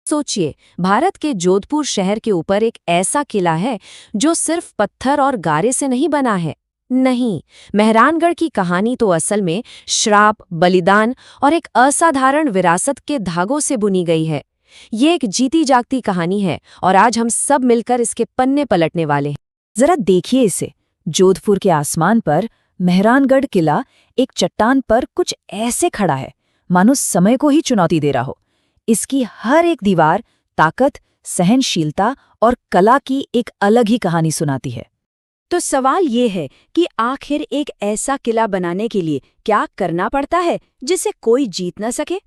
सोचिए, भारत के जोधपुर शहर के ऊपर एक ऐसा किला है जो सिर्फ पत्थर और गारे से नहीं बना है। नहीं, मेहरानगढ़ की कहानी तो असल में श्राप, बलिदान और एक असाधारण विरासत के धागों से बुनी गई है। ये एक जीती जागती कहानी है और आज हम सब मिलकर इसके पन्ने पलटने वाले हैं। जरा देखिए इसे। जोधपुर के आसमान पर मेहरानगढ़ किला एक चट्टान पर कुछ ऐसे खड़ा है मानो समय को ही चुनौती दे रहा हो। इसकी हर एक दीवार ताकत, सहनशीलता और कला की एक अलग ही कहानी सुनाती है। तो सवाल ये है कि आखिर एक ऐसा किला बनाने के लिए क्या करना पड़ता है जिसे कोई जीत न सके?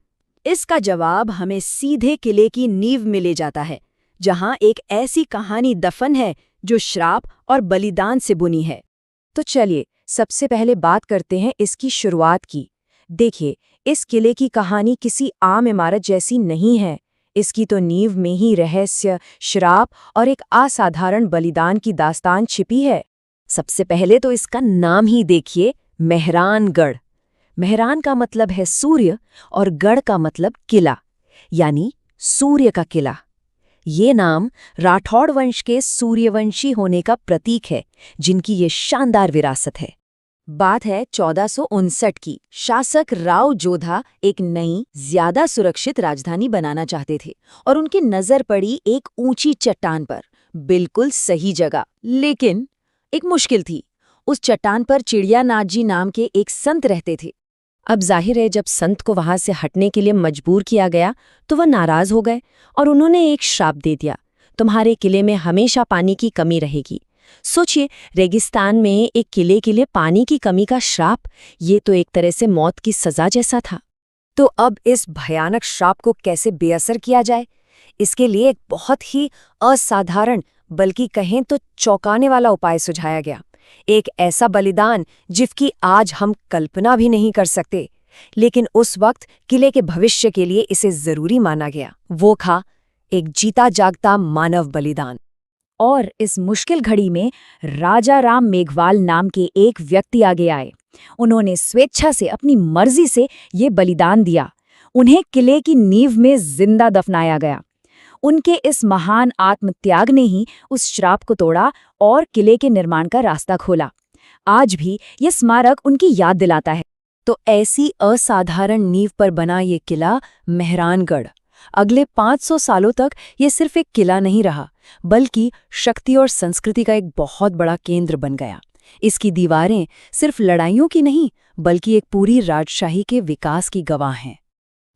इसका जवाब हमें सीधे किले की नींव में ले जाता है, जहां एक ऐसी कहानी दफन है जो श्राप और बलिदान से बुनी है। तो चलिए सबसे पहले बात करते हैं इसकी शुरुआत की। देखिए, इस किले की कहानी किसी आम इमारत जैसी नहीं है। इसकी तो नींव में ही रहस्य, श्राप और एक असाधारण बलिदान की दास्तान छिपी है। सबसे पहले तो इसका नाम ही देखिए, मेहरानगढ़। मेहरान का मतलब है सूर्य और गढ़ का मतलब किला, यानी सूर्य का किला। ये नाम राठौड़ वंश के सूर्यवंशी होने का प्रतीक है, जिनकी ये शानदार विरासत है। बात है 1459 की। शासक राव जोधा एक नई, ज्यादा सुरक्षित राजधानी बनाना चाहते थे और उनकी नजर पड़ी एक ऊंची चट्टान पर, बिल्कुल सही जगह। लेकिन एक मुश्किल थी। उस चट्टान पर चिड़ियानाथ जी नाम के एक संत रहते थे। अब जाहिर है, जब संत को वहां से हटने के लिए मजबूर किया गया तो वह नाराज हो गए और उन्होंने एक श्राप दे दिया, तुम्हारे किले में हमेशा पानी की कमी रहेगी। सोचिए, रेगिस्तान में एक किले के लिए पानी की कमी का श्राप, ये तो एक तरह से मौत की सजा जैसा था। तो अब इस भयानक श्राप को कैसे बेअसर किया जाए? इसके लिए एक बहुत ही असाधारण, बल्कि कहें तो चौंकाने वाला उपाय सुझाया गया। एक ऐसा बलिदान जिसकी आज हम कल्पना भी नहीं कर सकते, लेकिन उस वक्त किले के भविष्य के लिए इसे जरूरी माना गया। वो था एक जीता जागता मानव बलिदान। और इस मुश्किल घड़ी में राजा राम मेघवाल नाम के एक व्यक्ति आगे आए। उन्होंने स्वेच्छा से, अपनी मर्जी से ये बलिदान दिया। उन्हें किले की नींव में जिंदा दफनाया गया। उनके इस महान आत्मत्याग ने ही उस श्राप को तोड़ा और किले के निर्माण का रास्ता खोला। आज भी ये स्मारक उनकी याद दिलाता है। तो ऐसी असाधारण नींव पर बना ये किला मेहरानगढ़ अगले 500 सालों तक ये सिर्फ एक किला नहीं रहा, बल्कि शक्ति और संस्कृति का एक बहुत बड़ा केंद्र बन गया। इसकी दीवारें सिर्फ लड़ाइयों की नहीं, बल्कि एक पूरी राजशाही के विकास की गवाह हैं।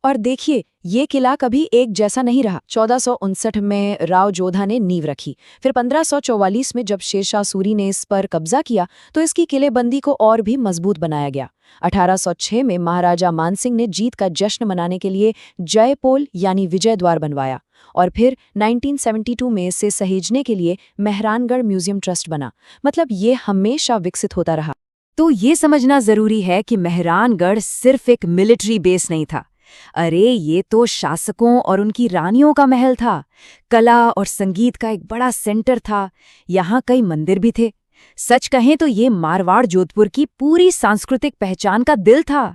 और देखिए, ये किला कभी एक जैसा नहीं रहा। 1459 में राव जोधा ने नींव रखी, फिर 1544 में जब शेरशाह सूरी ने इस पर कब्जा किया तो इसकी किलेबंदी को और भी मजबूत बनाया गया। 1806 में महाराजा मानसिंह ने जीत का जश्न मनाने के लिए जयपोल यानी विजय द्वार बनवाया और फिर 1972 में इसे सहेजने के लिए मेहरानगढ़ म्यूजियम ट्रस्ट बना। मतलब ये हमेशा विकसित होता रहा। तो ये समझना जरूरी है कि मेहरानगढ़ सिर्फ एक मिलिट्री बेस नहीं था। अरे, ये तो शासकों और उनकी रानियों का महल था। कला और संगीत का एक बड़ा सेंटर था। यहाँ कई मंदिर भी थे। सच कहें तो ये मारवाड़ जोधपुर की पूरी सांस्कृतिक पहचान का दिल था।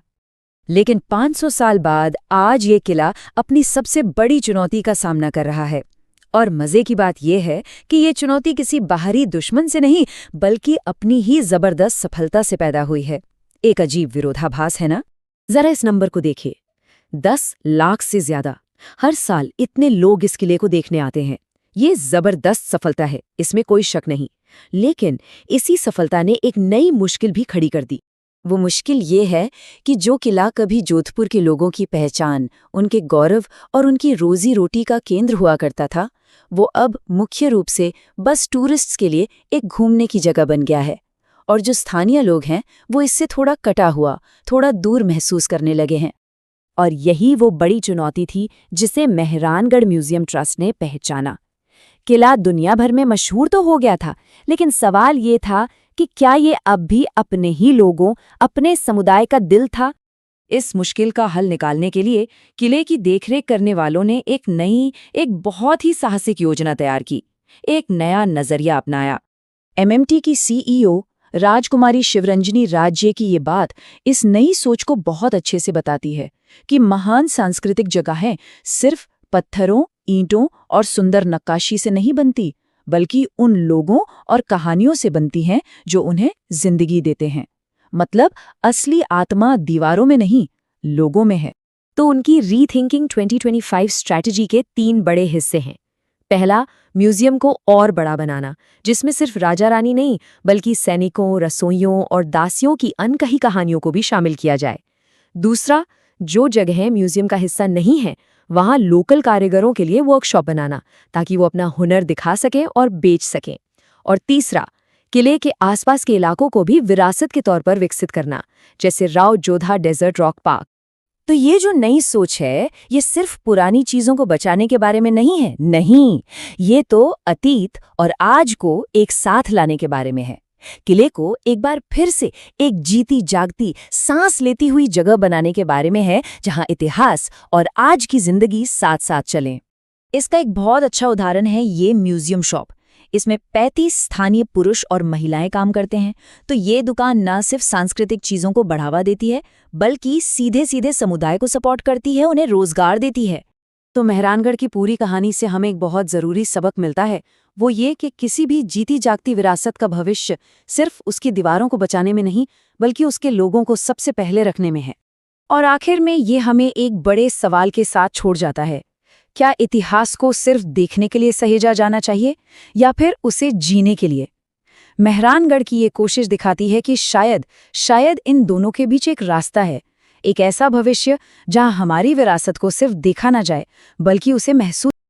लेकिन 500 साल बाद आज ये किला अपनी सबसे बड़ी चुनौती का सामना कर रहा है। और मजे की बात यह है कि ये चुनौती किसी बाहरी दुश्मन से नहीं, बल्कि अपनी ही जबरदस्त सफलता से पैदा हुई है। एक अजीब विरोधाभास है ना? जरा इस नंबर को देखिए, 10 लाख से ज्यादा। हर साल इतने लोग इस किले को देखने आते हैं। ये जबरदस्त सफलता है, इसमें कोई शक नहीं। लेकिन इसी सफलता ने एक नई मुश्किल भी खड़ी कर दी। वो मुश्किल ये है कि जो किला कभी जोधपुर के लोगों की पहचान, उनके गौरव और उनकी रोजी रोटी का केंद्र हुआ करता था, वो अब मुख्य रूप से बस टूरिस्ट्स के लिए एक घूमने की जगह बन गया है। और जो स्थानीय लोग हैं वो इससे थोड़ा कटा हुआ, थोड़ा दूर महसूस करने लगे हैं। और यही वो बड़ी चुनौती थी जिसे मेहरानगढ़ म्यूजियम ट्रस्ट ने पहचाना। किला दुनिया भर में मशहूर तो हो गया था, लेकिन सवाल ये था कि क्या ये अब भी अपने ही लोगों, अपने समुदाय का दिल था? इस मुश्किल का हल निकालने के लिए किले की देखरेख करने वालों ने एक बहुत ही साहसिक योजना तैयार की, एक नया नजरिया अपनाया। एमएमटी की सीईओ राजकुमारी शिवरंजनी राज्य की ये बात इस नई सोच को बहुत अच्छे से बताती है कि महान सांस्कृतिक जगहें सिर्फ पत्थरों, ईंटों और सुंदर नक्काशी से नहीं बनती, बल्कि उन लोगों और कहानियों से बनती हैं जो उन्हें जिंदगी देते हैं। मतलब असली आत्मा दीवारों में नहीं, लोगों में है। तो उनकी रीथिंकिंग 2025 स्ट्रैटेजी के 3 बड़े हिस्से हैं। पहला, म्यूजियम को और बड़ा बनाना, जिसमें सिर्फ राजा रानी नहीं बल्कि सैनिकों, रसोइयों और दासियों की अनकही कहानियों को भी शामिल किया जाए। दूसरा, जो जगहें म्यूजियम का हिस्सा नहीं हैं, वहाँ लोकल कारीगरों के लिए वर्कशॉप बनाना, ताकि वो अपना हुनर दिखा सकें और बेच सकें। और तीसरा, किले के आसपास के इलाकों को भी विरासत के तौर पर विकसित करना, जैसे Rao Jodha desert rock park. तो ये जो नई सोच है, ये सिर्फ पुरानी चीजों को बचाने के बारे में नहीं है। नहीं, ये तो अतीत और आज को एक साथ लाने के बारे में है। किले को एक बार फिर से एक जीती जागती, सांस लेती हुई जगह बनाने के बारे में है, जहां इतिहास और आज की जिंदगी साथ साथ चलें। इसका एक बहुत अच्छा उदाहरण है ये म्यूजियम शॉप। इसमें 35 स्थानीय पुरुष और महिलाएं काम करते हैं। तो ये दुकान न सिर्फ सांस्कृतिक चीजों को बढ़ावा देती है, बल्कि सीधे सीधे समुदाय को सपोर्ट करती है, उन्हें रोजगार देती है। तो मेहरानगढ़ की पूरी कहानी से हमें एक बहुत ज़रूरी सबक मिलता है, वो ये कि किसी भी जीती जागती विरासत का भविष्य सिर्फ उसकी दीवारों को बचाने में नहीं, बल्कि उसके लोगों को सबसे पहले रखने में है। और आखिर में ये हमें एक बड़े सवाल के साथ छोड़ जाता है, क्या इतिहास को सिर्फ देखने के लिए सहेजा जाना चाहिए या फिर उसे जीने के लिए? मेहरानगढ़ की ये कोशिश दिखाती है कि शायद इन दोनों के बीच एक रास्ता है, एक ऐसा भविष्य जहां हमारी विरासत को सिर्फ देखा ना जाए, बल्कि उसे महसूस